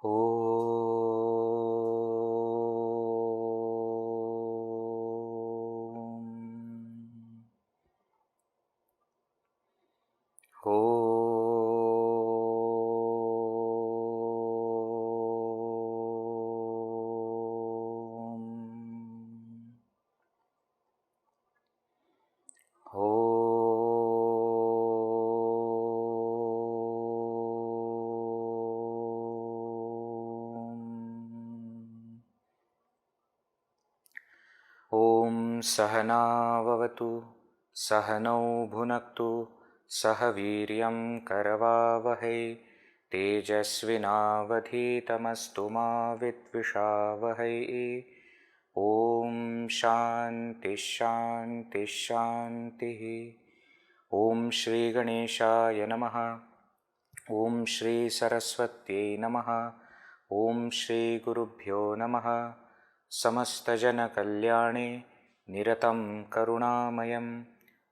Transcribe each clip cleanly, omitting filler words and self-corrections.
Om. Om Sahana Vavatu Sahanau Bhunaktu Sahaviryam Karavavahai Tejasvinavadhitamastu ma Vidvishavahai. Om Shanti Shanti Shanti. Om Shri Ganeshaya Namaha. Om Shri Saraswatyai Namaha. Om Shri Gurubhyo Namaha. Samastajana Kalyane Niratam Karunamayam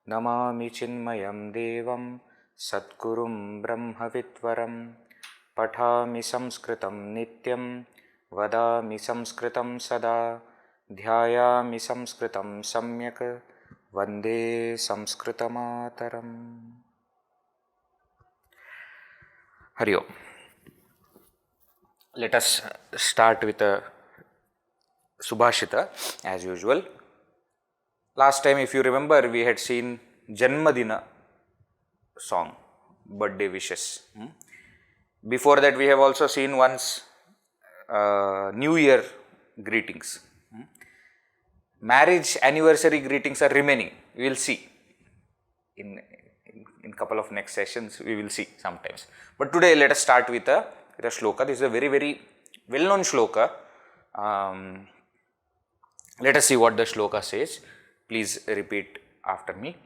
Namami Chinmayam Devam Satgurum Brahmavitvaram Pathami Sanskritam Nityam Vadami Sanskritam Sada Dhyayami Sanskritam Samyak Vande Sanskritamataram. Hari Om. Let us start with a Subhashita as usual. Last time, if you remember, we had seen Janmadina song, birthday wishes. Before that, we have also seen once New Year greetings. Marriage anniversary greetings are remaining. We will see in couple of next sessions. We will see sometimes. But today, let us start with a shloka. This is a very, very well-known shloka. Let us see what the shloka says. Please repeat after me.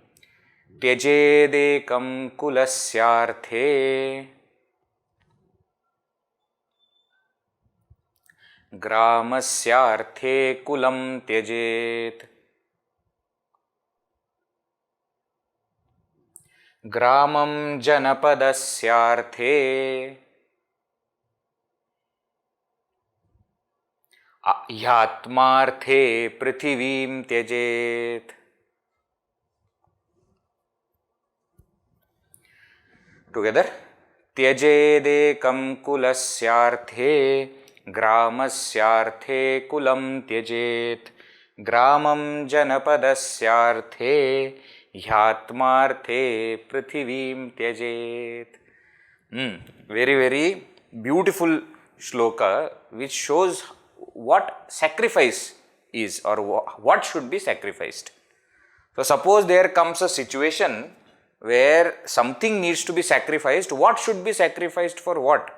Tyajedekam kulasyarthe gramasyarthe kulam tyajet gramam janapadasyarthe yatmarthe prithivim tyajet. Together. Tyajedekam kulasyarthe gramasyarthe kulam tyajet gramam janapadasyarthe yatmarthe prithivim tyajet. Very, very beautiful shloka which shows what sacrifice is or what should be sacrificed. So, suppose there comes a situation where something needs to be sacrificed, what should be sacrificed for what?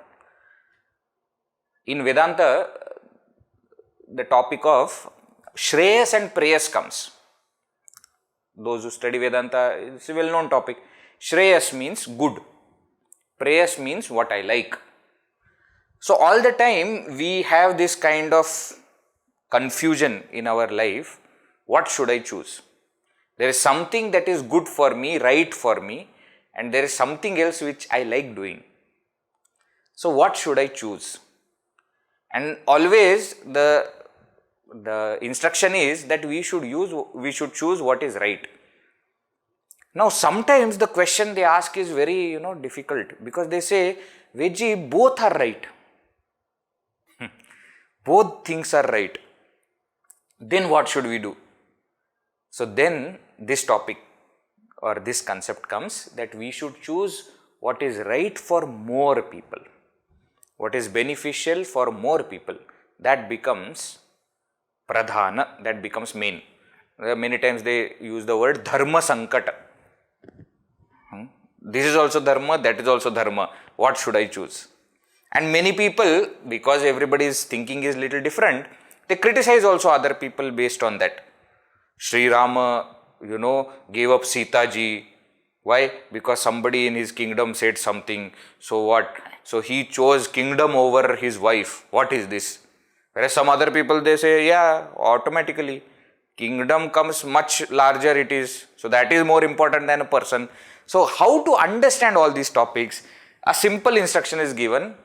In Vedanta, the topic of Shreyas and Preyas comes. Those who study Vedanta, it's a well-known topic. Shreyas means good. Preyas means what I like. So, all the time we have this kind of confusion in our life. What should I choose? There is something that is good for me, right for me, and there is something else which I like doing. So, what should I choose? And always the instruction is that we should choose what is right. Now, sometimes the question they ask is very difficult, because they say, Vedji, both are right. Both things are right. Then what should we do? So then this topic or this concept comes that we should choose what is right for more people, what is beneficial for more people. That becomes pradhana, that becomes main. Many times they use the word dharma sankata. This is also dharma, that is also dharma. What should I choose? And many people, because everybody's thinking is little different, they criticize also other people based on that. Sri Rama, gave up Sita ji. Why? Because somebody in his kingdom said something. So what? So he chose kingdom over his wife. What is this? Whereas some other people, they say, yeah, automatically. Kingdom comes much larger it is. So that is more important than a person. So how to understand all these topics? A simple instruction is given.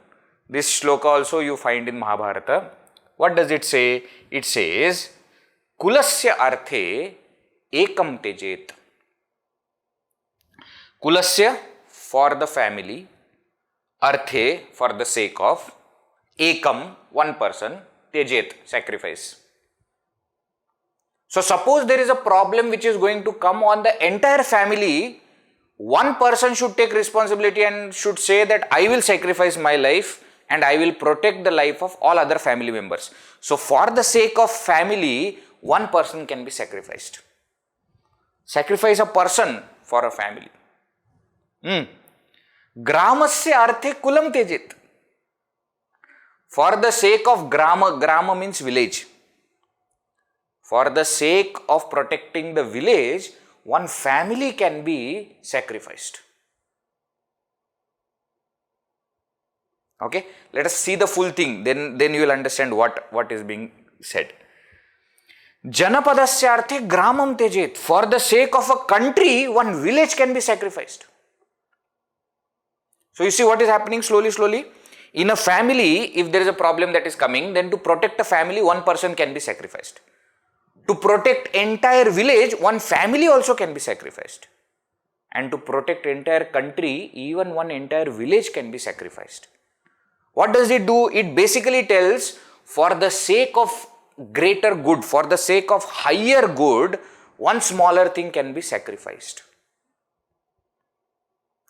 This shloka also you find in Mahabharata. What does it say? It says, Kulasya arthe ekam tejet. Kulasya, for the family, arthe, for the sake of, ekam, one person, tejet, sacrifice. So suppose there is a problem which is going to come on the entire family, one person should take responsibility and should say that I will sacrifice my life and I will protect the life of all other family members. So for the sake of family, one person can be sacrificed. Sacrifice a person for a family. Gramasya arthe kulam tejit. For the sake of grama means village. For the sake of protecting the village, one family can be sacrificed. Okay, let us see the full thing, then you will understand what is being said. Janapadasya arthe gramam tejet. For the sake of a country, one village can be sacrificed. So you see what is happening slowly. In a family, if there is a problem that is coming, then to protect a family, one person can be sacrificed. To protect entire village, one family also can be sacrificed. And to protect entire country, even one entire village can be sacrificed. What does it do? It basically tells, for the sake of greater good, for the sake of higher good, one smaller thing can be sacrificed.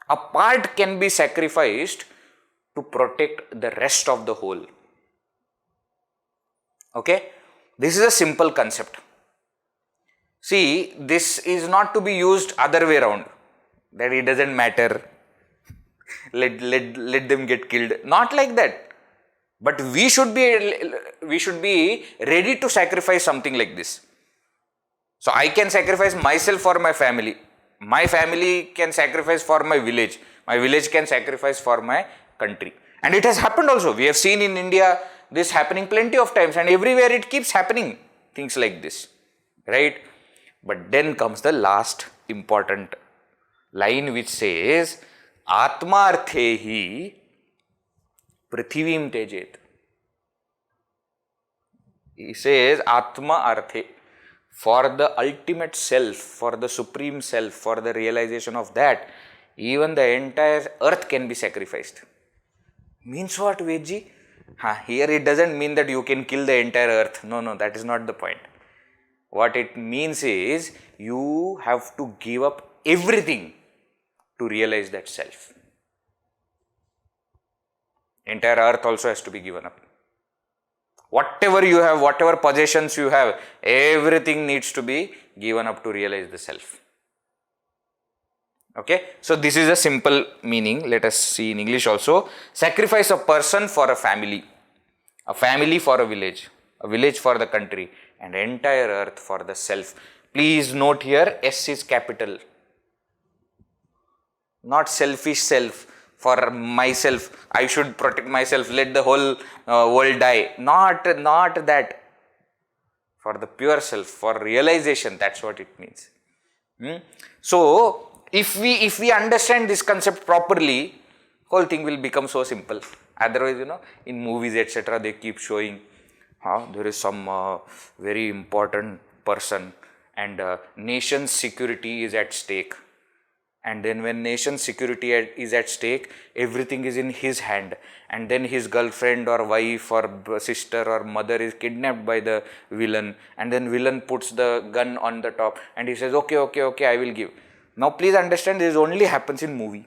A part can be sacrificed to protect the rest of the whole. Okay? This is a simple concept. See, this is not to be used other way around, that it doesn't matter, let them get killed. Not like that. But we should be ready to sacrifice something like this. So I can sacrifice myself for my family. My family can sacrifice for my village. My village can sacrifice for my country. And it has happened also. We have seen in India this happening plenty of times, and everywhere it keeps happening. Things like this. Right? But then comes the last important line which says, Atmarthehi prithivim tejet. He says, Atma arthe. For the ultimate self, for the supreme self, for the realization of that, even the entire earth can be sacrificed. Means what, Vedji? Here it doesn't mean that you can kill the entire earth. No, that is not the point. What it means is, you have to give up everything to realize that self. Entire earth also has to be given up. Whatever you have, whatever possessions you have, everything needs to be given up to realize the self. Okay, so this is a simple meaning. Let us see in English also. Sacrifice a person for a family for a village for the country, and entire earth for the self. Please note here, S is capital. Not selfish self. For myself, I should protect myself, let the whole world die. Not that. For the pure self, for realization, that's what it means. So, if we understand this concept properly, whole thing will become so simple. Otherwise, in movies, etc., they keep showing there is some very important person and nation's security is at stake. And then when nation's security is at stake, everything is in his hand. And then his girlfriend or wife or sister or mother is kidnapped by the villain. And then villain puts the gun on the top and he says, okay, I will give. Now please understand, this only happens in movie.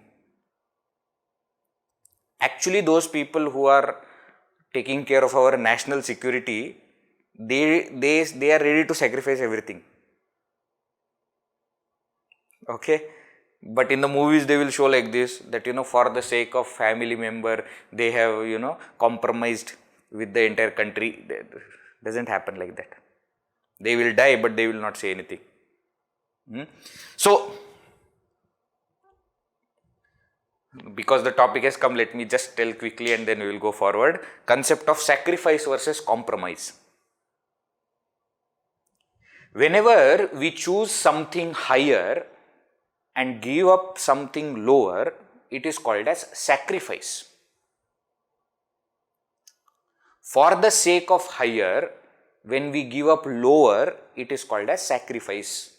Actually, those people who are taking care of our national security, they are ready to sacrifice everything. Okay? But in the movies, they will show like this, that, for the sake of family member, they have, compromised with the entire country. It doesn't happen like that. They will die, but they will not say anything. So, because the topic has come, let me just tell quickly and then we will go forward. Concept of sacrifice versus compromise. Whenever we choose something higher and give up something lower, it is called as sacrifice. For the sake of higher, when we give up lower, it is called as sacrifice.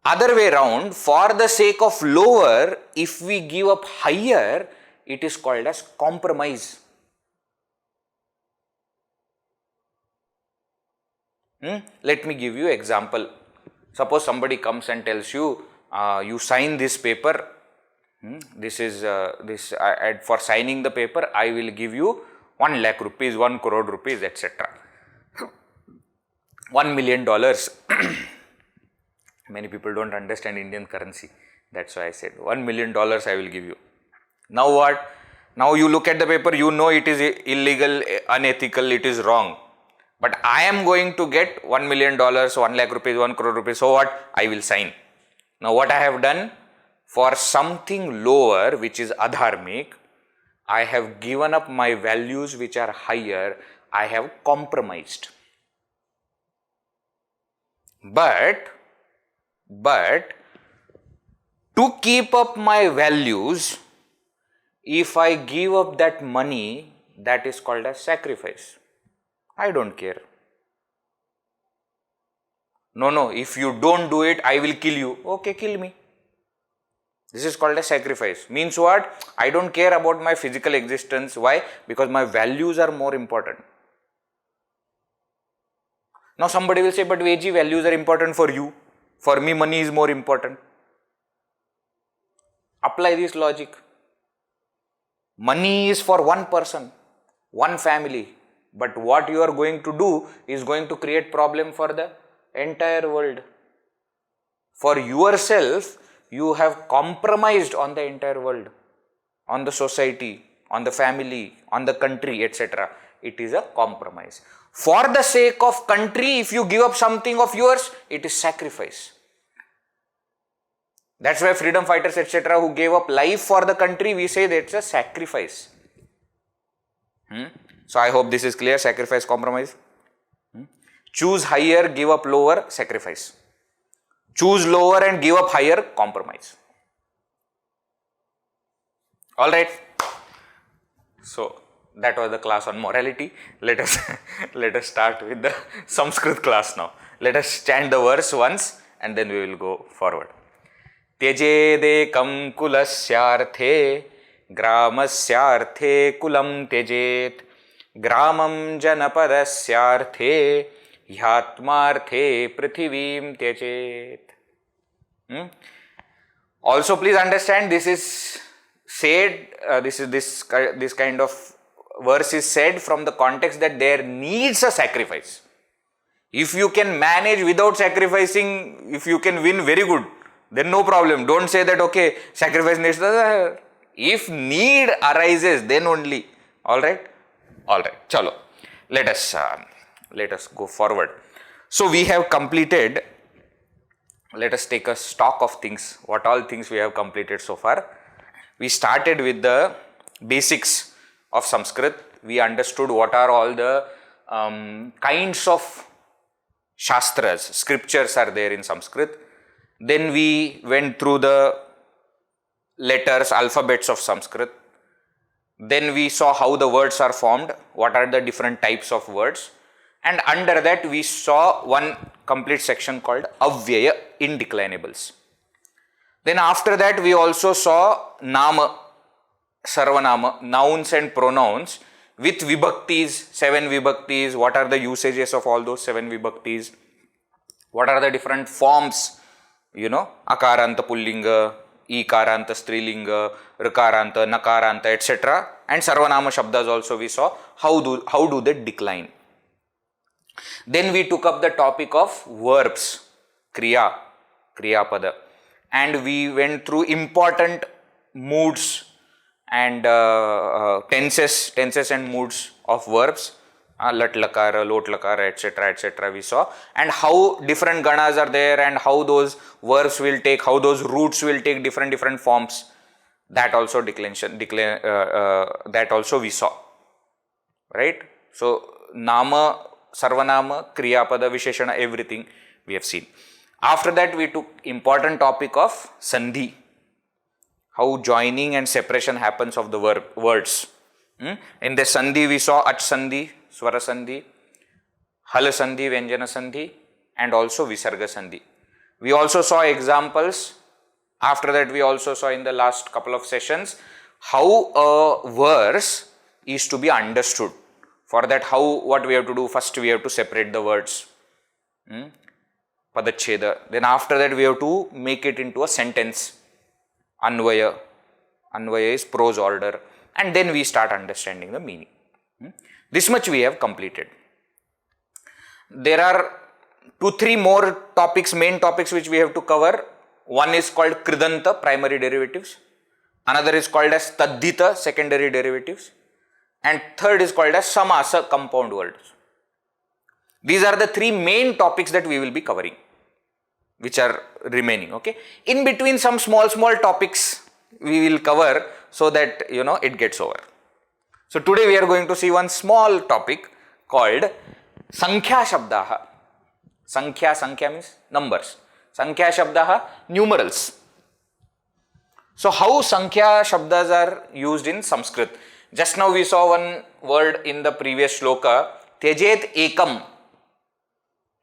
Other way round, for the sake of lower, if we give up higher, it is called as compromise. Let me give you example. Suppose somebody comes and tells you, you sign this paper. For signing the paper, I will give you 1 lakh rupees, 1 crore rupees, etc. $1 million. Many people don't understand Indian currency. That's why I said $1 million I will give you. Now what? Now you look at the paper, you know it is illegal, unethical, it is wrong. But I am going to get $1 million, 1 lakh rupees, 1 crore rupees. So what? I will sign. Now what I have done? For something lower, which is adharmic, I have given up my values which are higher. I have compromised. But to keep up my values, if I give up that money, that is called as sacrifice. I don't care. No, if you don't do it, I will kill you. Okay, kill me. This is called a sacrifice. Means what? I don't care about my physical existence. Why? Because my values are more important. Now somebody will say, but Veji, values are important for you. For me, money is more important. Apply this logic. Money is for one person, one family. But what you are going to do is going to create problem for the entire world. For yourself, you have compromised on the entire world, on the society, on the family, on the country, etc. It is a compromise. For the sake of country, if you give up something of yours, it is sacrifice. That's why freedom fighters, etc., who gave up life for the country, we say that it's a sacrifice. So I hope this is clear. Sacrifice, compromise. Choose higher, give up lower, sacrifice. Choose lower and give up higher, compromise. Alright. So that was the class on morality. Let us start with the Sanskrit class now. Let us chant the verse once and then we will go forward. Tyejedekam kulasyarthe gramasyarthe kulam tejet gramam janapadasyarthe yatmarthe prithivim tejet. Also please understand, this is said, this kind of verse is said from the context that there needs a sacrifice. If you can manage without sacrificing, if you can win, very good, then no problem. Don't say that, okay, sacrifice needs. If need arises, then only. Alright? Alright, chalo. Let us go forward. So we have completed, let us take a stock of things, what all things we have completed so far. We started with the basics of Sanskrit. We understood what are all the kinds of Shastras, scriptures are there in Sanskrit. Then we went through the letters, alphabets of Sanskrit. Then we saw how the words are formed, what are the different types of words. And under that we saw one complete section called Avyaya, indeclinables. Then after that we also saw Nama, Sarvanama, nouns and pronouns with vibhaktis, 7 vibhaktis, what are the usages of all those 7 vibhaktis, what are the different forms, akaranta pullinga, ikaranta strilinga, rikaranta, nakaranta, etc. And Sarvanama Shabdas also we saw, how do they decline. Then we took up the topic of verbs, kriya pada, and we went through important moods and tenses and moods of verbs, lat lakara, lot lakara, etc. we saw, and how different ganas are there and how those verbs will take, how those roots will take different forms. That also that also we saw, right? So nama, sarvanama, kriyapada, visheshana, everything we have seen. After that we took important topic of sandhi, how joining and separation happens of the words. In the Sandhi we saw Ach Sandhi, Swara Sandhi, Hal Sandhi, Vyanjana Sandhi, and also Visarga Sandhi. We also saw examples. After that we also saw in the last couple of sessions how a verse is to be understood. For that, what we have to do? First we have to separate the words. Padacheda. Then after that we have to make it into a sentence. Anvaya. Anvaya is prose order. And then we start understanding the meaning. This much we have completed. There are 2-3 more topics, main topics which we have to cover. One is called Kridanta, primary derivatives. Another is called as Taddhita, secondary derivatives. And third is called as Samasa, compound words. These are the 3 main topics that we will be covering, which are remaining. Okay. In between, some small topics we will cover so that it gets over. So today we are going to see one small topic called Sankhya Shabdaha. Sankhya means numbers. Sankhya Shabdaha, numerals. So how Sankhya Shabdas are used in Sanskrit? Just now we saw one word in the previous shloka, Tyajet Ekam.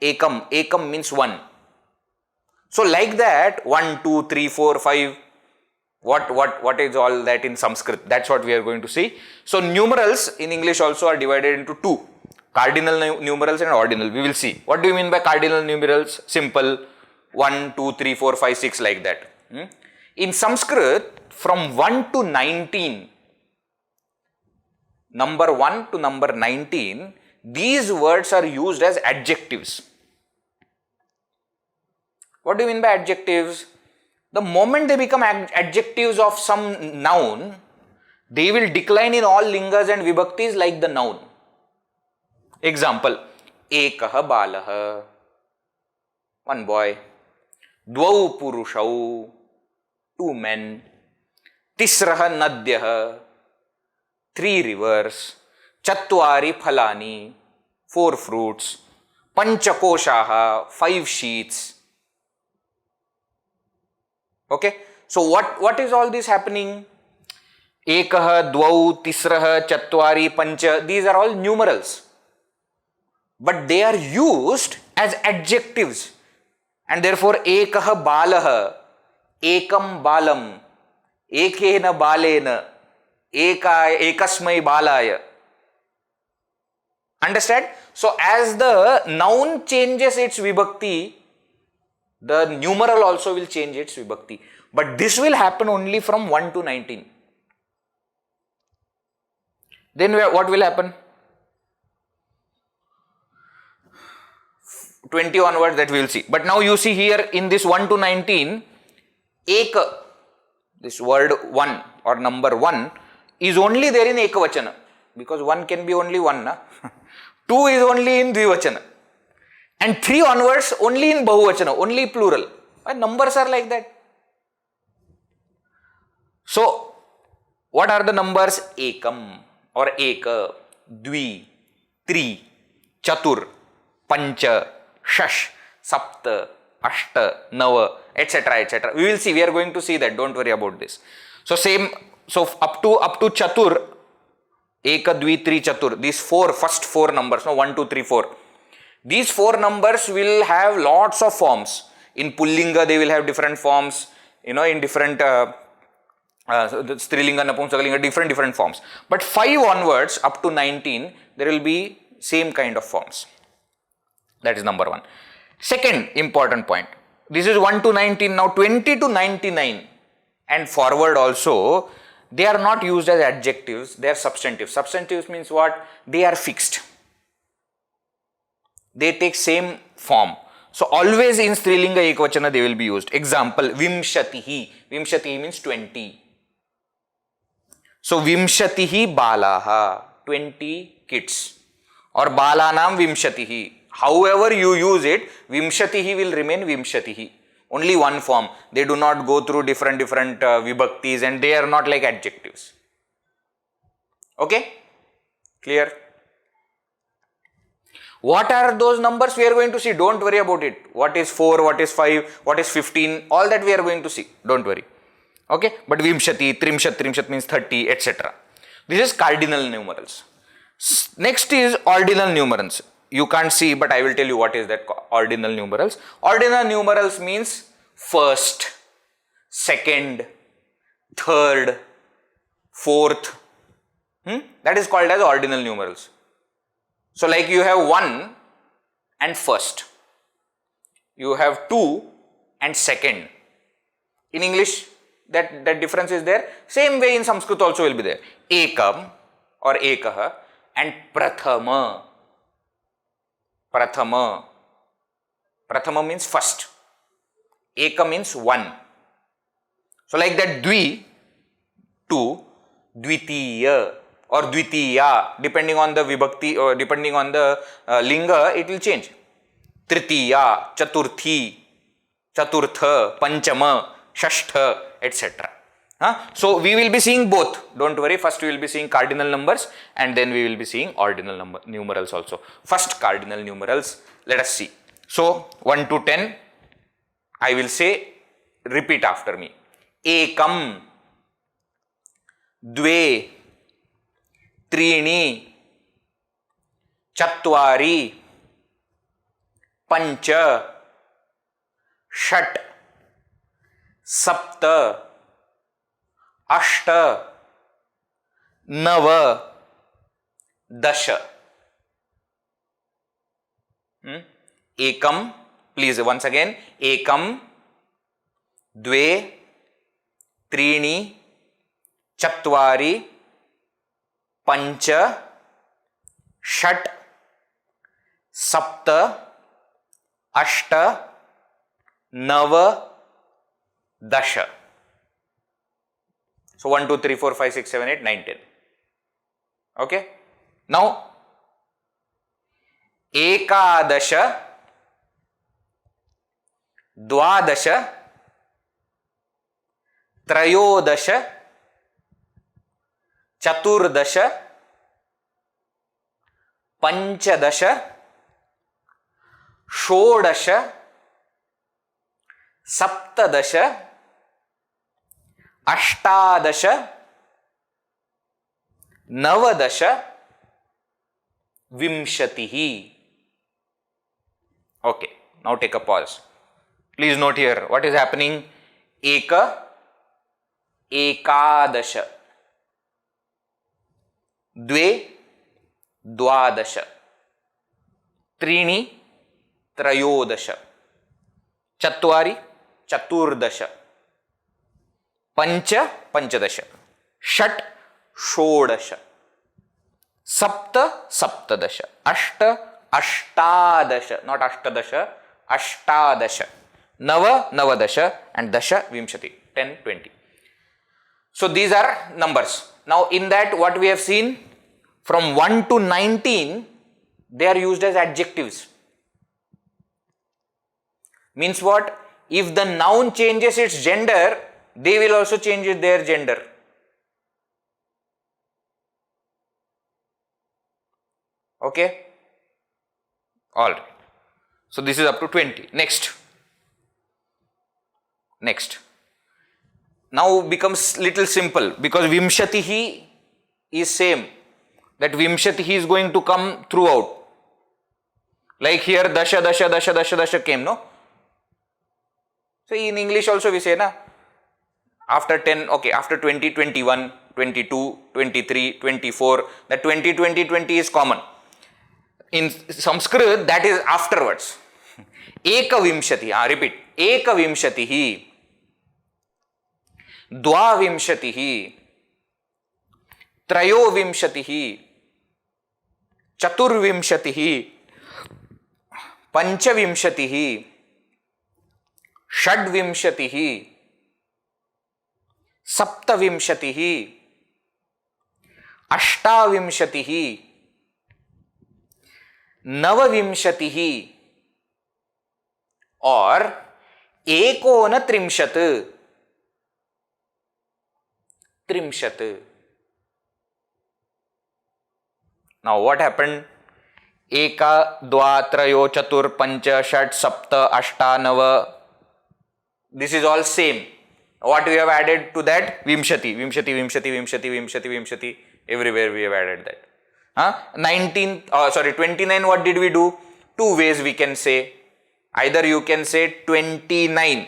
Ekam means 1. So like that, 1, 2, 3, 4, 5, what is all that in Sanskrit? That's what we are going to see. So numerals in English also are divided into 2. Cardinal numerals and ordinal. We will see. What do you mean by cardinal numerals? Simple. 1, 2, 3, 4, 5, 6 like that. In Sanskrit, from 1 to 19, number 1 to number 19, these words are used as adjectives. What do you mean by adjectives? The moment they become adjectives of some noun, they will decline in all lingas and vibhaktis like the noun. Example, Ekaha Balaha, one boy, Dvau Purushau, 2 men, Tisraha Nadyaha, 3 rivers, Chatwari Phalani, 4 fruits, Panchakoshaha, 5 sheets. Okay, so what is all this happening? Ekaha, Dvau, Tisraha, Chatwari, Pancha, these are all numerals. But they are used as adjectives. And therefore, Ekaha Balaha, Ekam Balam, Ekena Balena, Ekasmai Balaya. Understand? So, as the noun changes its vibhakti, the numeral also will change its vibhakti. But this will happen only from 1 to 19. Then what will happen? 20 onwards, that we will see. But now you see here in this 1 to 19, Eka, this word 1 or number 1 is only there in Ekavachana, because 1 can be only 1. Na? 2 is only in Dvivachana. And 3 onwards only in Bahuvachana, only plural. And numbers are like that. So, what are the numbers? Ekam or Eka, Dvi, Tri, Chatur, Pancha, Shash, Sapta, Ashta, Nava, etc., etc. We will see. We are going to see that. Don't worry about this. So same. So up to Chatur, Eka, Dvi, Tri, Chatur. These first four numbers. No, 1, 2, 3, 4. These 4 numbers will have lots of forms. In Pullinga, they will have different forms. In different Strilinga, Napumsakalinga, different forms. But 5 onwards, up to 19, there will be same kind of forms. That is number 1. Second important point. This is 1 to 19. Now 20 to 99 and forward also, they are not used as adjectives. They are substantives. Substantives means what? They are fixed. They take same form. So always in Strilinga Ekvachana they will be used. Example, Vimshatihi. Vimshatihi means 20. So Vimshatihi Balaha, 20 kids. Or Balanam Vimshatihi. However you use it, Vimshatihi will remain Vimshatihi. Only one form. They do not go through different vibhaktis and they are not like adjectives. Okay? Clear? What are those numbers? We are going to see. Don't worry about it. What is 4, what is 5, what is 15, all that we are going to see. Don't worry. Okay? But Vimshati, Trimshat means 30, etc. This is cardinal numerals. Next is ordinal numerals. You can't see, but I will tell you what is that ordinal numerals. Ordinal numerals means first, second, third, fourth. That is called as ordinal numerals. So like you have 1 and first. You have 2 and second. In English, that difference is there. Same way in Sanskrit also will be there. Ekam or ekaha and prathama. Prathama. Prathama means first. Eka means 1. So like that dvi, 2, dvitiya or dvitiya, depending on the vibhakti or depending on the linga, it will change. Tritiya, chaturthi, chaturtha, panchama, shashtha, etc. So we will be seeing both. Don't worry, first we will be seeing cardinal numbers and then we will be seeing ordinal numerals also. First cardinal numerals, let us see. So 1 to 10, I will say, repeat after me. Ekam, dve, त्रीणि, चत्वारि, पंच, षट्, सप्त, अष्ट, नव, दश. एकम, please once again. एकम, द्वे, त्रीणि, चत्वारि, पंच, षट्, सप्त, अष्ट, नव, दश. So 1, 2, 3, 4, 5, 6, 7, 8, 9, 10. Okay. Now, एकादश, द्वादश, त्रयोदश, चतुर्दश, पंचदश, षोडश, सप्तदश, अष्टादश, नवदश, विंशतिः. Okay, now take a pause. Please note here what is happening. Eka, एकादश, द्वे, द्वादश, त्रीणि, त्रयोदश, चत्वारि, चतुर्दश, पंच, पंचदश, षट्, षोडश, सप्त, सप्तदश, अष्ट, अष्टादश, not अष्टदश, अष्टादश, नव, नवदश, and dasha, vimshati, 10, 20. So these are numbers. Now in that what we have seen, from 1 to 19, they are used as adjectives. Means what? If the noun changes its gender, they will also change their gender. Okay? Alright. So this is up to 20. Next. Now becomes little simple because Vimshatihi is same. That Vimshatihi is going to come throughout. Like here Dasha, Dasha, Dasha, Dasha, Dasha came, no? So in English also we say, na? After 10, okay, after 20, 21, 22, 23, 24, that 20, 20, 20 is common. In Sanskrit, that is afterwards. Eka Vimshati, repeat. Eka Vimshatihi, Dva Vimshatihi, Trayo Vimshatihi, Chatur Vimshatihi, Pancha Vimshatihi, Shad Vimshatihi, Sapta Vimshatihi, Ashta Vimshatihi, Nava Vimshatihi, or Ekona Trimshat. Trimshat. Now what happened? Eka, Dva, Trayo, Chatur, Pancha, Shat, Sapta, Ashta, Nava. This is all same. What we have added to that? Vimshati, Vimshati, Vimshati, Vimshati, Vimshati, Vimshati. Everywhere we have added that. 29, what did we do? Two ways we can say. Either you can say 29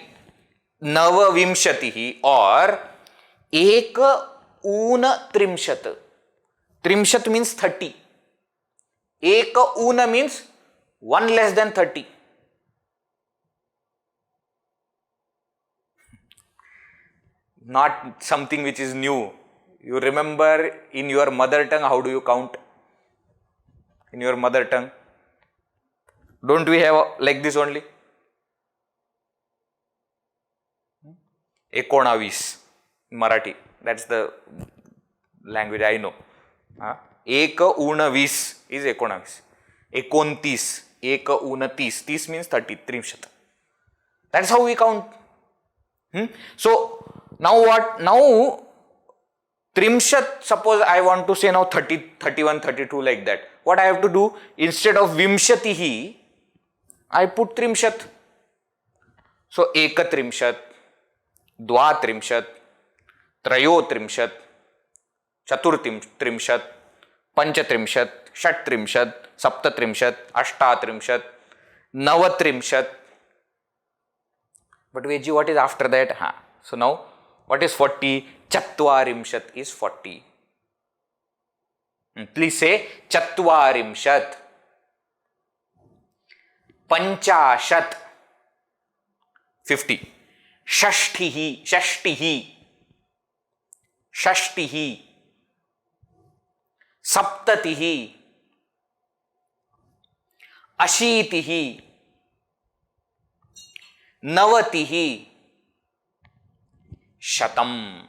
Navavimshatihi or Eka Una Trimshat. Trimshat means 30. Eka Una means 1 less than 30. Not something which is new. You remember in your mother tongue, how do you count? In your mother tongue? Don't we have like this only? Ekonavis in Marathi. That's the language I know. Eka unavis is ekonavis. Ekontis. Eka unatis. Tis means 30. Trimshat. That's how we count. So now what? Now Trimshat, suppose I want to say now 30, 31, 32 like that. What I have to do? Instead of Vimshatihi, I put Trimshat. So Eka Trimshat, Dva Trimshat, Trayo Trimshat, Chatur Trimshat, Pancha Trimshat, Shat Trimshat, Sapta Trimshat, Ashta Trimshat, Nava Trimshat. But Veji, what is after that? So now, what is 40? Chatvarimshat is 40. Please say Chatvarimshat. Panchashat 50. Shashtihi, Shashtihi, Shashtihi, Saptatihi, Ashitihi, Navatihi, Shatam.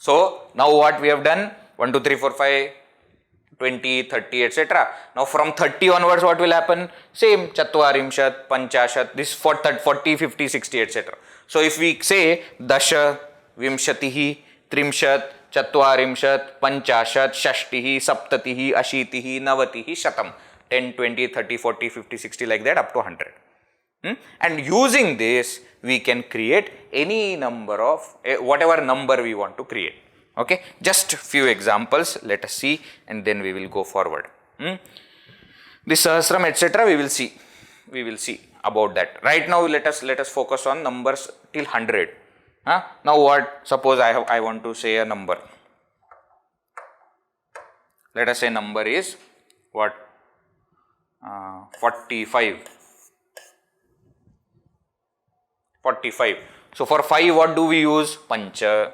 So now what we have done? 1, 2, 3, 4, 5, 20, 30, etc. Now from 30 onwards, what will happen? Same, Chatvarimshat, Panchashat, this for 40, 50, 60, etc. So if we say Dasha, Vimshatihi, Trimshat, Chatvarimshat, Panchashat, Shashtihi, Saptatihi, Ashitihi, Navatihi, Shatam. 10, 20, 30, 40, 50, 60 like that up to 100. And using this, we can create any number of, whatever number we want to create. Okay, just few examples, let us see, and then we will go forward. This Sahasram, etc., we will see about that. Right now, let us focus on numbers till 100. Now what? Suppose I want to say a number. Let us say number is what? 45. 45. So for 5, what do we use? Pancha.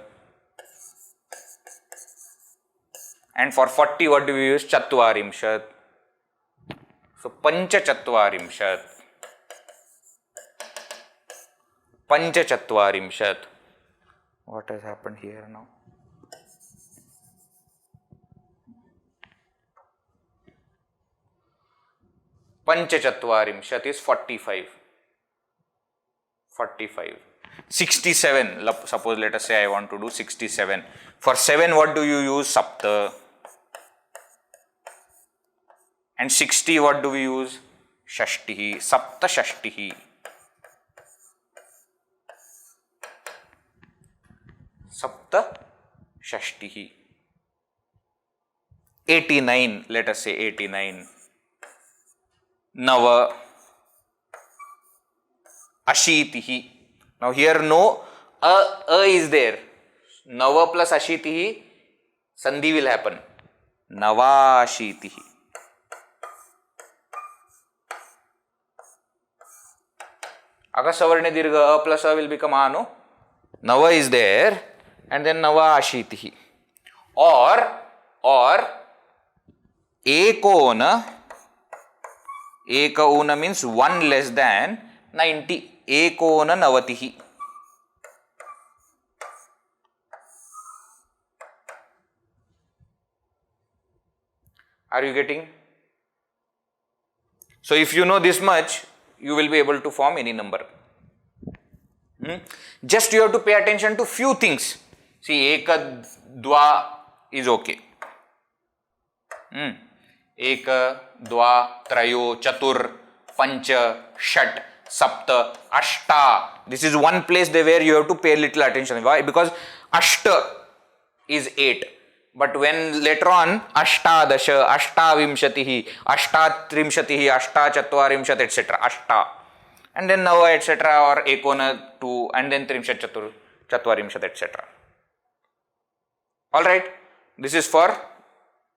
And for 40, what do we use? Chatvarimshat. So Pancha Chatvarimshat. Pancha Chatvarimshat. What has happened here now? Pancha Chatvarimshat is 45. 45. 67. Suppose let us say I want to do 67. For 7, what do you use? Sapta. And 60, what do we use? Shashtihi. Sapta Shashtihi. Sapta Shashtihi. 89. Let us say 89. Nava Ashitihi. Now here no a is there. Nava plus Ashitihi, Sandhi will happen. Navashitihi. Akasavarne dirgha, a plus a will become a, no? Nava is there and then Navashitihi. Or Ekona. Ekauna means 1 less than 90. Ekona Navatihi. Are you getting? So if you know this much, you will be able to form any number. Just you have to pay attention to few things. See, Eka, Dwa is okay. Eka, Dwa, Trayo, Chatur, Pancha, Shat, Sapta, Ashta. This is one place where you have to pay little attention. Why? Because Ashta is 8. But when later on Ashtadasha, Ashtavimshatihi, Ashtatrimshatihi, Ashtachatvarimshat, etc. Ashta. And then Nava, etc. or Ekona 2 and then Trimshat Chatvarimshat, etc. Alright. This is for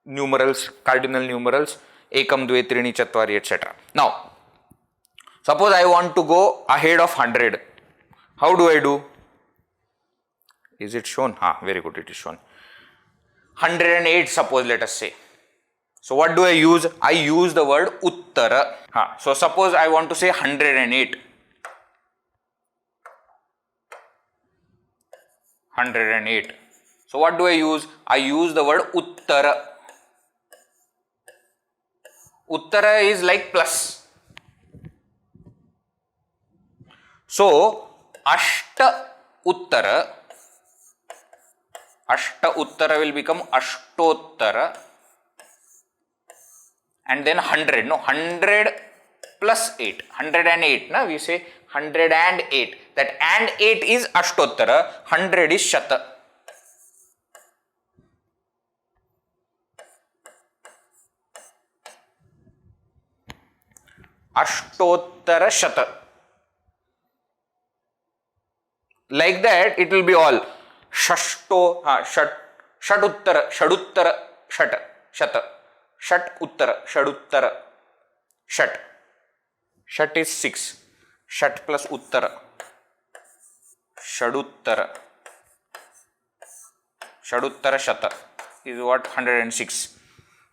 numerals, cardinal numerals, Ekam, Dve, Trini, Chatvari, etc. Now, suppose I want to go ahead of 100. How do I do? Is it shown? Very good, it is shown. 108, suppose, let us say. So what do I use? I use the word Uttara. So suppose I want to say 108. 108. So what do I use? I use the word Uttara. Uttara is like plus. So Ashta Uttara will become Ashtottara and then 100. No, 100 plus 8. 108. Na? We say 108. That and 8 is Ashtottara, 100 is Shata. Ashtottara Shata. Like that, it will be all Shashto, Shaduttara, Shata, Shat Uttara, Shaduttara, Shat. Shat is 6. Shat plus Uttara, Shaduttara. Shaduttara Shata is what? 106.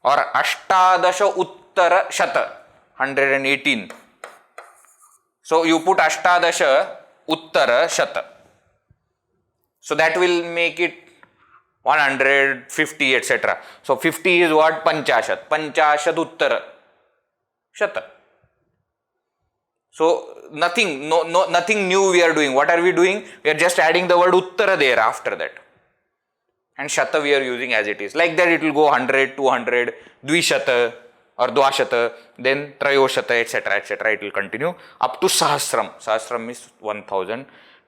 Or Ashtadasha Uttara Shata, 118. So you put Ashtadasha Uttara Shata. So that will make it 150, etc. So 50 is what? Panchashat. Panchashat Uttara Shata. So nothing new we are doing. What are we doing? We are just adding the word Uttara there after that. And Shata we are using as it is. Like that it will go 100, 200, Dvishata or Dvashata, then Trayoshata, etc., etc. It will continue up to Sahasram. Sahasram is 1000.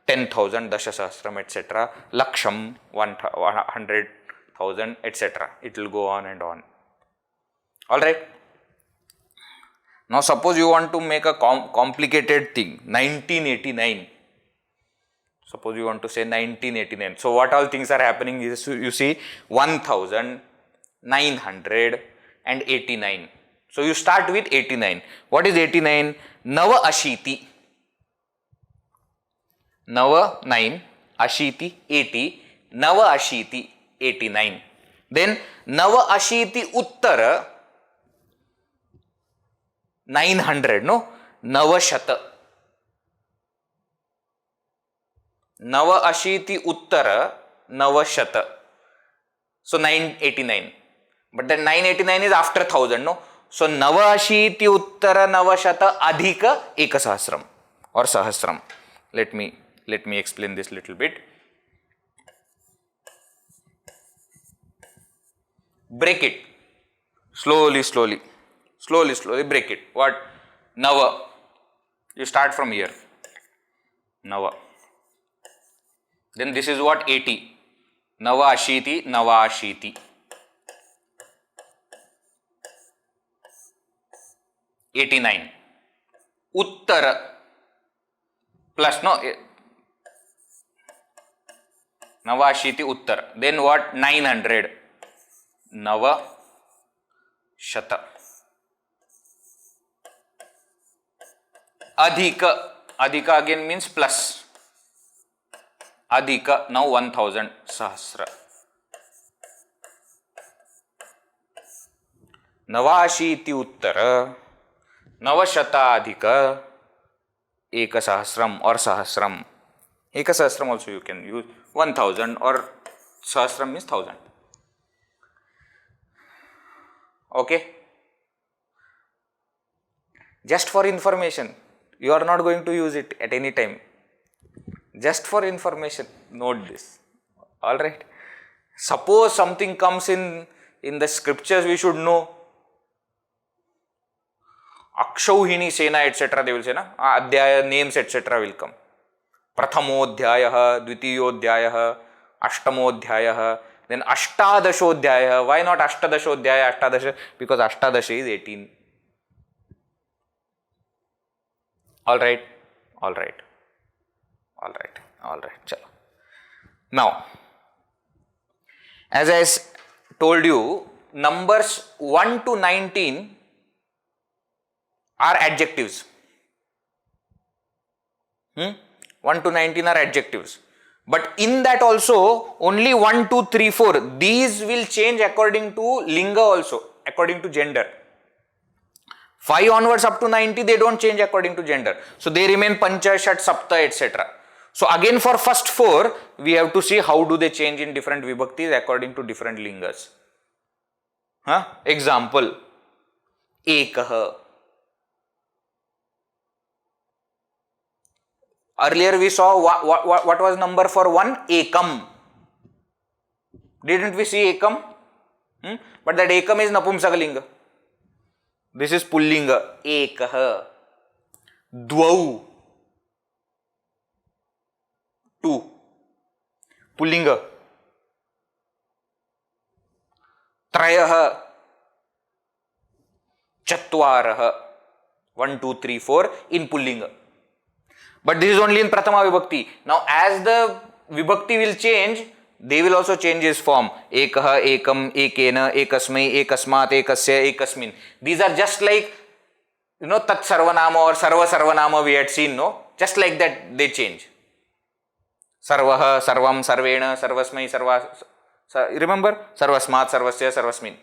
10,000, Dashasahasram, etc. Laksham, 100,000, etc. It will go on and on. Alright. Now suppose you want to make a complicated thing, 1989. Suppose you want to say 1989. So what all things are happening is, you see 1989. So you start with 89. What is 89? Nava Ashiti. Nava 9, Ashiti 80, Nava Ashiti 89. Then Nava Ashiti Uttara 900, no? Nava Shata. Nava Ashiti Uttara Nava Shata. So 989. But then 989 is after 1000, no? So Nava Ashiti Uttara Nava Shata Adhika Ekasahasram or Sahasram. Let me explain this little bit. Break it. Slowly break it. What? Nava. You start from here. Nava. Then this is what? 80. Nava Ashiti, Nava Ashiti. 89. Uttara. Plus, no? Nava Ashiti Uttara. Then what? 900. Nava Shata. Adhika. Adhika again means plus. Adhika, now 1000. Sahasra. Navashiti Uttara. Navashata Adhika. Ekasahasram or Sahasram. Ekasahasram also you can use. 1000 or Sahasram means 1000. Okay. Just for information. You are not going to use it at any time. Just for information. Note this. Alright. Suppose something comes in the scriptures, we should know. Akshauhini Sena, etc. They will say, na? Adhyaya names, etc. will come. Prathamodhyayah, Dvitiyodhyayah, Ashtamodhyayah, Then Ashtadashodhyaya. Why not Ashtadashodhyaya? Ashtadasha, because Ashtadasha is 18. Alright, alright, alright, alright. Chalo. Now, as I told you, numbers 1 to 19 are adjectives. 1 to 19 are adjectives. But in that also, only 1, 2, 3, 4, these will change according to linga also, according to gender. 5 onwards up to 90, they don't change according to gender. So they remain pancha, shat, sapta, etc. So again for first 4, we have to see how do they change in different vibhaktis according to different lingas. Example, ekah. Earlier we saw what was number for 1? Ekam. Didn't we see ekam? But that ekam is napumsakalinga. This is pullinga. Ekah. Dvau. 2. Pullinga. Trayah. Chatvarah. 1, 2, 3, 4 in pullinga. But this is only in Prathama Vibhakti. Now as the Vibhakti will change, they will also change its form. Ekah, ekam, ekena, ekasmai, ekasmat, ekasya, ekasmin. These are just like, Tat Sarvanama or Sarva Sarvanama we had seen, no? Just like that they change. Sarvaha, Sarvam, Sarvena, Sarvasmai, Sarva. Remember? Sarvasmat, Sarvasya, Sarvasmin.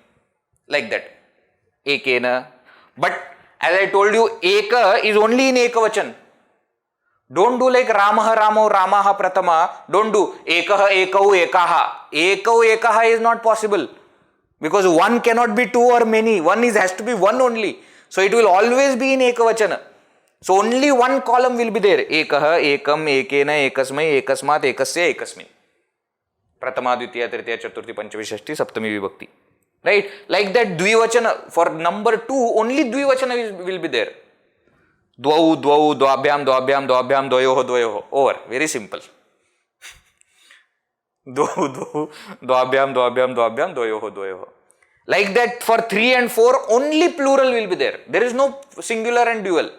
Like that. Ekena. But as I told you, Eka is only in Ekavachan. Don't do like Ramaha, Ramo, Ramaha, Pratama. Don't do Ekaha, Ekau, Ekaha. Ekau, Ekaha is not possible. Because one cannot be two or many. One has to be one only. So it will always be in Ekavachana. So only one column will be there. Ekaha, Ekam, Ekena, Ekasmai, Ekasmat, Ekasya, Ekasmin. Pratama, Dvitiya, Tritiya, Chaturthi, Panchami, Shashti, Saptami, Vibhakti. Right? Like that Dvivachana, for number 2, only Dvivachana will be there. Dvau, dvau, dvabhyam, dvabhyam, dvabhyam, dvayoho, dvayoho. Over. Very simple. Dvau, dvau, dvabhyam, dvabhyam, dvabhyam, dvayoho, dvayoho. Like that for 3 and 4, only plural will be there. There is no singular and dual.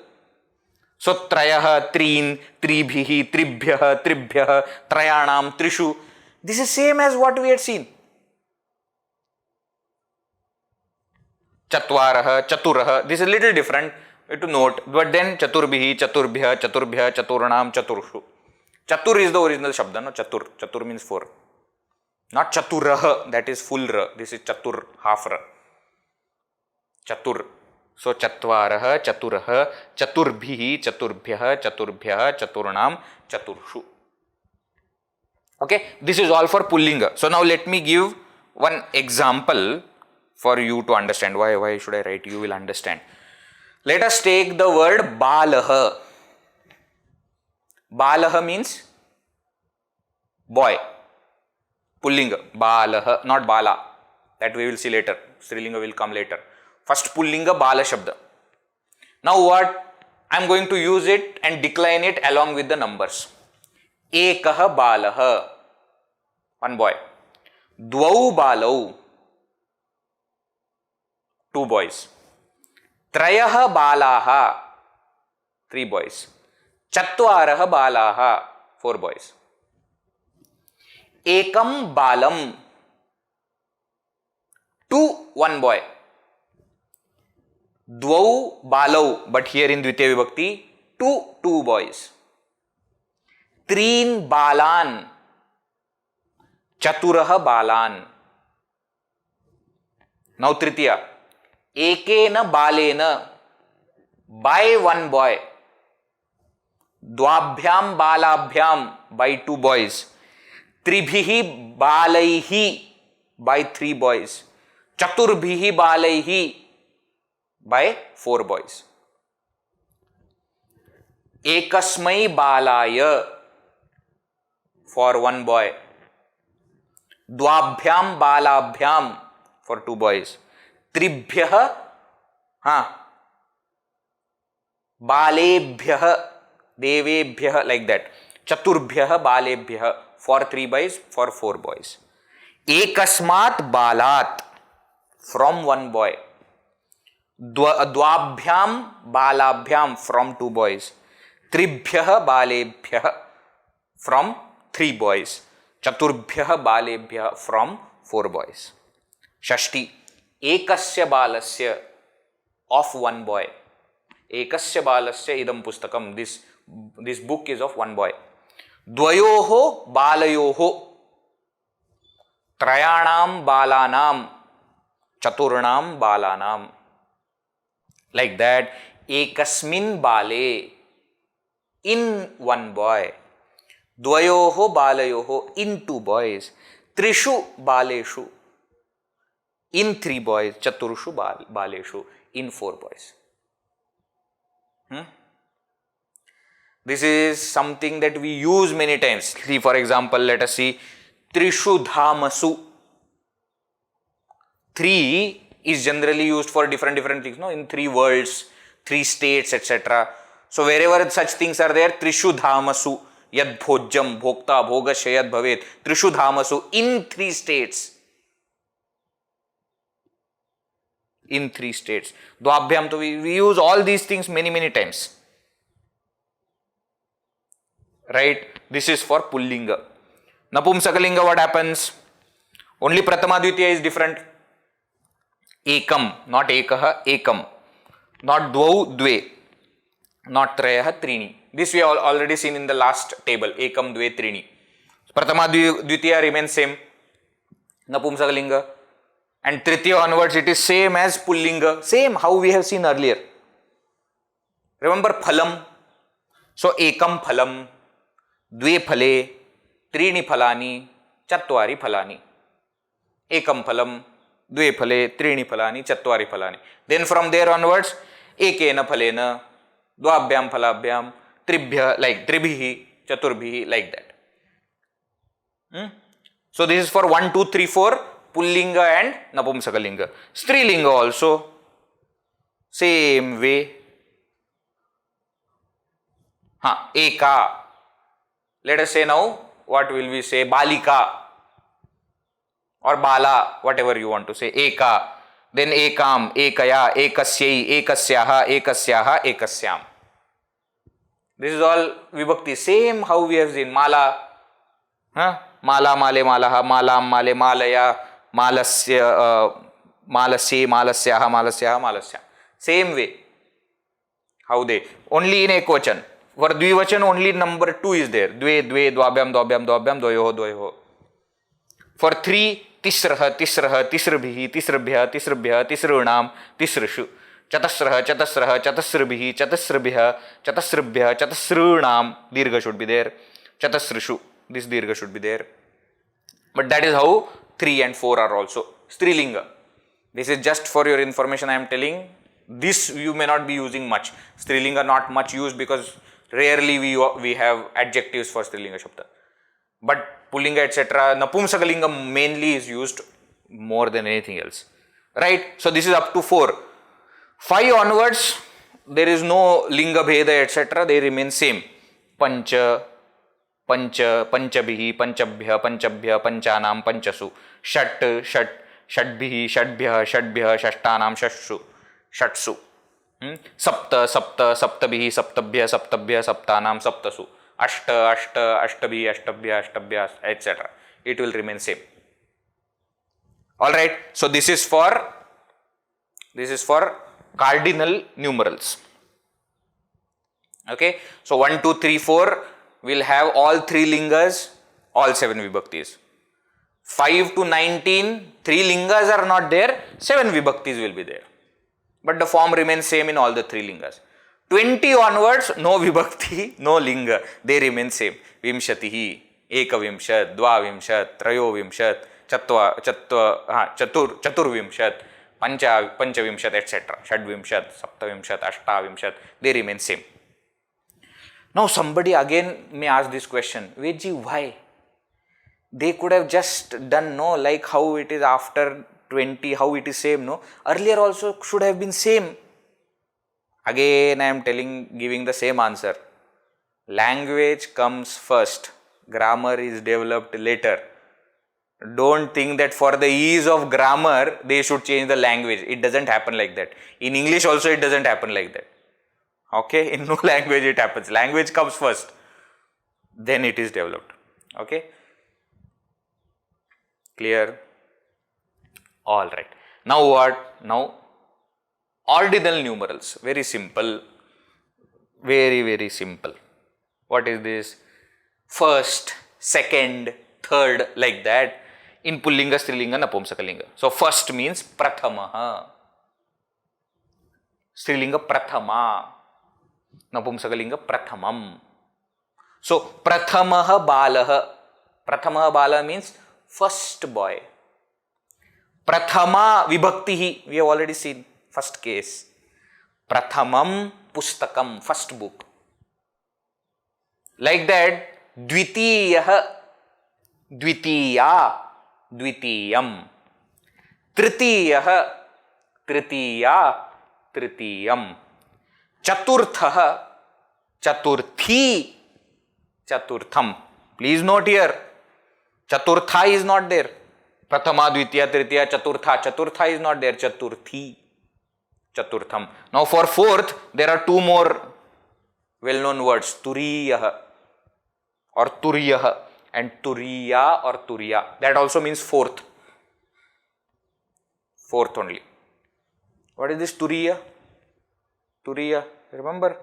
So, trayaha, treen, tribhihi, tribhyaha, tribhyaha, trayanam, trishu. This is same as what we had seen. Chatvaraha, chaturaha. This is a little different to note. But then chaturbihi, chaturbhya, chaturbhya, chaturanam, chaturshu. Chatur is the original shabda, no? Chatur. Chatur means 4. Not chaturaha, that is full ra. This is chatur, half ra. Chatur. So chatvaraha, chaturaha, chaturbhihi, chaturbhyaha, chaturbhyaha, chaturanam, chaturshu. Okay, this is all for pullinga. So now let me give one example for you to understand. Why should I write? You will understand. Let us take the word balaha. Balaha means boy. Pullinga. Balaha, not bala. That we will see later. Strilinga will come later. First pullinga bala shabda. Now what? I am going to use it and decline it along with the numbers. Ekaha balaha. One boy. Dvau balau. 2 boys. Trayaha balaha. 3 boys. Chatvaraha balaha. 4 boys. Ekam balam. 1 boy. Dvau balau. But here in Dvitiya Vibhakti, 2 boys. Treen balan. Chaturaha balan. Now Tritiya. Ekena balena. By 1 boy. Dvabhyam balabhyam. By 2 boys. Tribhihi balaihi. By 3 boys. Chaturbhihi balaihi. By 4 boys. Ekasmai balaya. For 1 boy. Dvabhyam balabhyam. For 2 boys. Tribhyaha. Balebhyaha. Devebhyaha. Like that. Chaturbhyaha balebhyaha. For 3 boys. For 4 boys. Ekasmat balat, from one boy. Dvabhyam balabhyam, from two boys. Tribhyah balebhyah, from three boys. Chaturbhyah balebhyah, from four boys. Shashti, ekasya balasya, of one boy. Ekasya balasya idam pustakam, this book is of one boy. Dvayoho balayoho, trayanam balanam, chaturnam balanam. Like that, ekasmin bale, in one boy. Dvayoho balayoho, in two boys. Trishu baleshu, in three boys. Chaturshu baleshu, in four boys. This is something that we use many times. See, for example, let us see Trishu dhamasu. Three is generally used for different things, no? In three worlds, three states, etc. So wherever such things are there, Trishu dhamasu, yad bhojjam, bhokta, bhogasya yad bhavet, Trishu dhamasu, in three states. In three states. Dvabhyam, so we use all these things many times. Right? This is for Pullinga. Napumsakalinga, what happens? Only Pratama Dvitiya is different. Ekam, not ekaha, ekam. Not dvau, dve. Not trayaha, trini. This we have already seen in the last table. Ekam, dve, trini. Pratama Dvitiya remains same. Napumsakalinga. And Tritiya onwards it is same as Pullinga. Same how we have seen earlier. Remember phalam. So ekam phalam, dve phale, trini phalani, chatvari phalani. Ekam phalam, dve phale, trini phalani, chatvari phalani. Then from there onwards, ekena phalena, dvabhyam phalabhyam, tribhya, like tribhihi, chaturbhihi, like that. So this is for 1, 2, 3, 4, Pullinga and Napumsakalinga. Strilinga also, same way. Eka. Let us say now, what will we say? Balika or Bala, whatever you want to say. Eka. Then ekam, ekaya, ekasyai, ekasyaha, ekasyaha, ekasyam. This is all vibhakti. Same how we have seen. Mala. Mala, male, malaha, malam, male, malaya, malasya, malasya, malasyaha, malasyaha, malasya. Same way. How they? Only in ekvachan. For dvivachan only number 2 is there. Dve, dve, dvabhyam, dvabhyam, dvabhyam, dvayoho, dvayoho. For 3, tisraha, tisraha, tisrabhihi, tisrabhya, tisrabhya, tisrunam, tisrishu. Chatasraha, chatasraha, chatasrabhihi, chatasrabhya, chatasrabhya, chatasrunam. Dirgha should be there. Chatasrishu. This dirgha should be there. But that is how 3 and 4 are also. Strilinga. This is just for your information I am telling. This you may not be using much. Strilinga not much used because rarely we have adjectives for Strilinga Shabda. But Pullinga etc. Napumsakalinga mainly is used more than anything else. Right? So this is up to 4. 5 onwards, there is no Linga Bheda etc. They remain same. Pancha, Pancha, Panchabhihi, Panchabhya, Panchabhya, Panchanam, Panchasu. Shat, Shat, Shatbhihi, Shatbhya, Shatbhya, Shashtanam, Shashu. Shatsu. Sapta, Sapta, Saptabhihi, Saptabhya, Saptabhya, Saptanam, Saptasu. Ashta, Ashta, Ashtabhi, Ashtabhya, Ashtabhya, etc. It will remain same. Alright. So this is for cardinal numerals. Okay. So 1, 2, 3, 4 will have all 3 lingas, all 7 vibhaktis. 5 to 19, 3 lingas are not there, 7 vibhaktis will be there. But the form remains same in all the 3 lingas. 20 onwards, no vibhakti, no linga, they remain same. Vimshatihi, ekavimshat, dvavimshat, trayovimshat, chaturvimshat, panchavimshat, etc. Shadvimshat, saptavimshat, ashtavimshat, they remain same. Now somebody again may ask this question, Vedji, why? They could have just done no, like how it is after 20, how it is same, no? Earlier also should have been same. Again I am giving the same answer. Language comes first, grammar is developed later. Don't think that for the ease of grammar, they should change the language. It doesn't happen like that. In English also, it doesn't happen like that. Okay, in no language it happens. Language comes first, then it is developed. Okay, clear? All right. Now what? Now ordinal numerals. Very simple. Very simple. What is this? First, second, third, like that. In Pullinga, Strilinga, Napumsakalinga. So first means Prathamaha. Strilinga Prathama. Napumsakalinga Prathamam. So Prathamaha Balaha. Prathamaha Bala means first boy. Prathama Vibhaktihi. We have already seen first case. Prathamam Pustakam. First book. Like that, Dvitiyaha. Dvitiya. Dvitiyam. Tritiyaha. Tritiya. Tritiyam. Chaturthaha. Chaturthi. Chaturtham. Please note here, Chaturtha is not there. Prathama, Dvitiya, Tritiya, Chaturtha. Chaturtha is not there. Chaturthi. Chaturtham. Now for fourth, there are two more well-known words. Turiyaha or Turiyaha and Turiya or Turiya. That also means fourth. Fourth only. What is this Turiya? Turiya. Remember?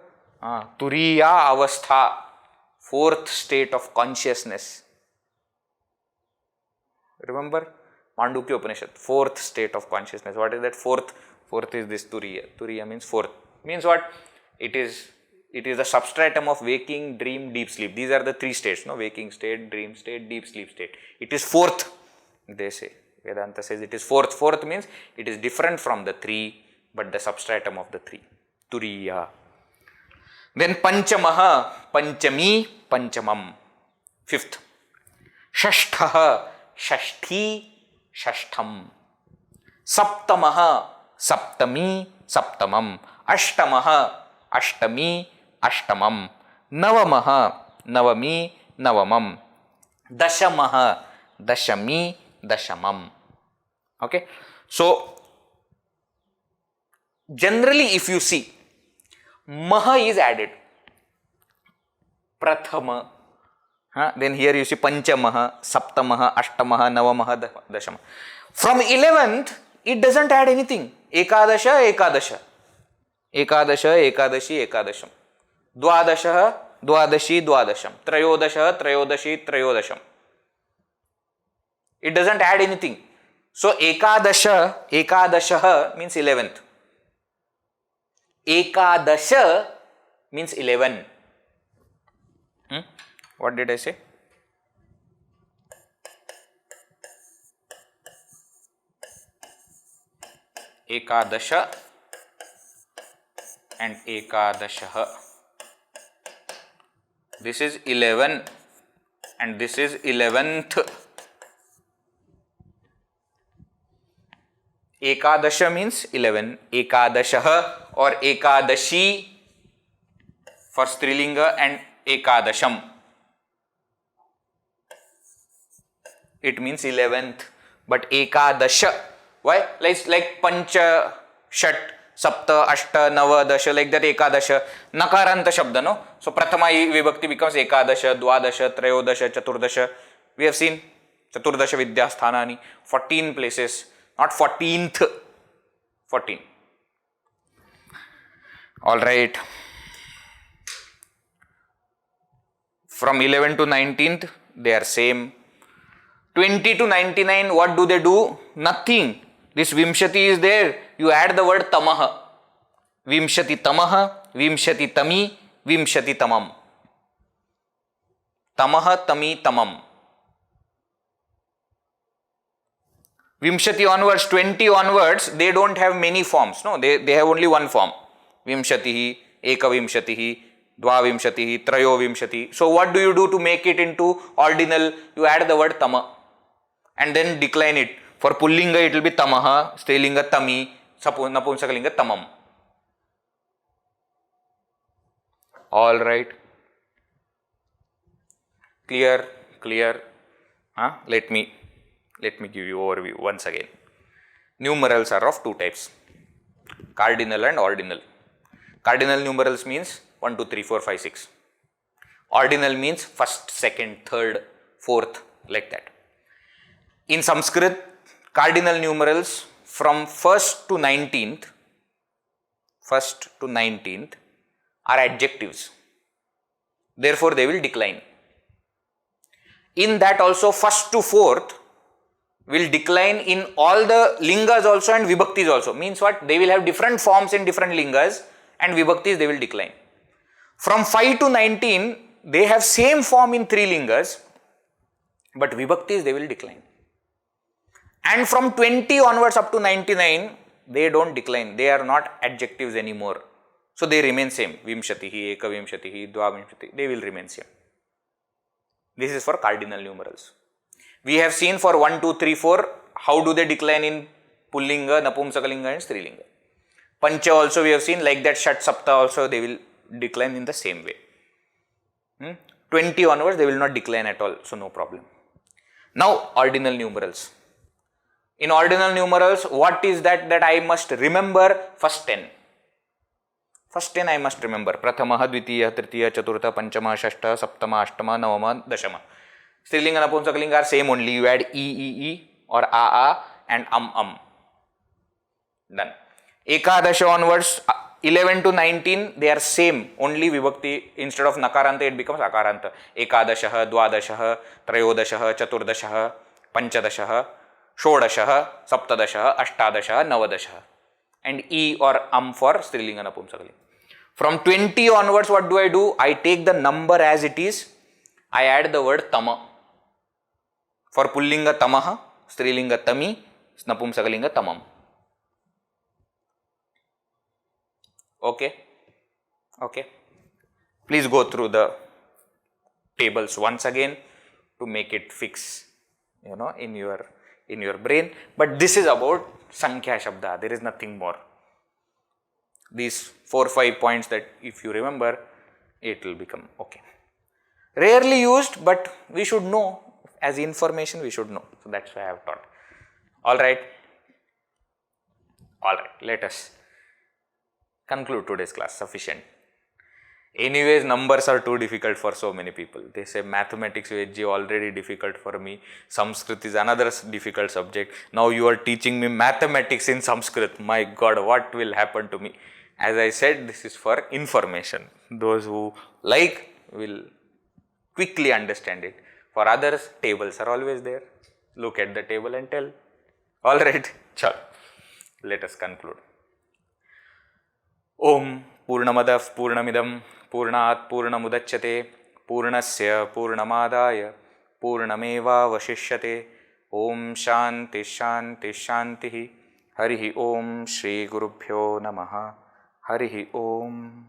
Turiya Avastha. Fourth state of consciousness. Remember? Mandukya Upanishad. Fourth state of consciousness. What is that fourth? Fourth is this Turiya. Turiya means fourth. Means what? It is the substratum of waking, dream, deep sleep. These are the three states, no? Waking state, dream state, deep sleep state. It is fourth, they say. Vedanta says it is fourth. Fourth means it is different from the three, but the substratum of the three. Turiya. Then Panchamaha, Panchami, Panchamam. Fifth. Shashthaha, Shashthi, Shashtham. Saptamaha, Saptami, Saptamam. Ashtamaha, Ashtami, Ashtamam. Navamaha, Navami, Navamam. Dashamaha, Dashami, Dashamam. Okay. So, generally if you see, Maha is added. Prathama. Then here you see Panchamaha, Saptamaha, Ashtamaha, Navamaha, Dashamaha. From 11th, it doesn't add anything. Ekadasha, Ekadasha. Ekadasha, Ekadashi, Ekadasham. Dwadasha, Dwadashi, Dwadasham. Trayodasha, Trayodashi, Trayodasham. It doesn't add anything. So Ekadasha, Ekadasha means 11th. Ekadasha means 11. What did I say? Ekadasha and Ekadashaha. This is 11 and this is 11th. Ekadasha means 11. Ekadashaha or Ekadashi for Strilinga and Ekadasham. It means 11th. But Ekadasha. Why? Like Pancha, Shat, Sapta, Ashta, Nava, Dasha, like that Ekadasha. Nakaranta Shabda, no? So Prathama Vibhakti becomes Ekadasha, Dwadasha, Trayodasha, Chaturdasha. We have seen Chaturdasha Vidya Sthanani. 14 places. Not 14th. 14. Alright. From 11 to 19th, they are same. 20 to 99, what do? Nothing. This Vimshati is there. You add the word Tamaha. Vimshati Tamaha, Vimshati Tami, Vimshati Tamam. Tamaha, Tami, Tamam. Vimshati onwards, 20 onwards, they don't have many forms. No, they have only one form. Vimshatihi, Ekavimshatihi, Dvavimshatihi, Trayovimshati. So what do you do to make it into ordinal? You add the word Tama and then decline it. For Pullinga it will be Tamaha, Strilinga Tami, Napumsakalinga Tamam. Alright. Clear? Let me Let me give you overview once again. Numerals are of two types, cardinal and ordinal. Cardinal numerals means 1, 2, 3, 4, 5, 6. Ordinal means first, second, third, fourth, like that. In Sanskrit, cardinal numerals from 1st to 19th are adjectives. Therefore, they will decline. In that also, 1st to 4th will decline in all the lingas also and vibhaktis also. Means what? They will have different forms in different lingas and vibhaktis they will decline. From 5 to 19, they have same form in 3 lingas, but vibhaktis they will decline. And from 20 onwards up to 99, they don't decline. They are not adjectives anymore. So they remain same. Vimshatihi, Ekavimshatihi, Dvavimshatihi, they will remain same. This is for cardinal numerals. We have seen for 1, 2, 3, 4, how do they decline in Pullinga, Napumsakalinga and Strilinga. Pancha also we have seen, like that Shat Sapta also they will decline in the same way. 20 onwards they will not decline at all, so no problem. Now ordinal numerals. In ordinal numerals, what is that I must remember? First 10. First 10 I must remember. Prathamaha, Dvitiya, Tritiya, Chaturtha, Panchama, Shashta, Saptama, Ashtama, Navama, Dashama. Strilinga, Napumsakalinga are same only. You add E or A and Done. Ekadasha onwards, 11 to 19, they are same. Only vibhakti, instead of Nakaranta, it becomes Akaranta. Ekadashaha, Dwadashaha, Trayodashaha, Chaturdashaha, Panchadashaha, Shodashaha, Saptadashaha, Ashtadashaha, Navadashaha. And E or for Strilinga, Napumsakalinga. From 20 onwards, what do? I take the number as it is. I add the word Tama. For Pullinga, Tamaha, Strilinga, Tami, Napumsakalinga, Tamam. Okay. Please go through the tables once again to make it fix, in your brain. But this is about Sankhya Shabda. There is nothing more. These 4-5 points that if you remember, it will become okay. Rarely used, but we should know. As information, we should know. So that's why I have taught. Alright. Let us conclude today's class. Sufficient. Anyways, numbers are too difficult for so many people. They say mathematics is already difficult for me. Sanskrit is another difficult subject. Now you are teaching me mathematics in Sanskrit. My God, what will happen to me? As I said, this is for information. Those who like will quickly understand it. For others, tables are always there. Look at the table and tell. Alright, chal. Let us conclude. Om Purnamadav Purnamidam Purnat Purnamudachyate Purnasya Purnamadaya Purnameva Vashishyate Om Shanti Shanti Shantihi Harihi Om Shri Gurubhyo Namaha Harihi Om.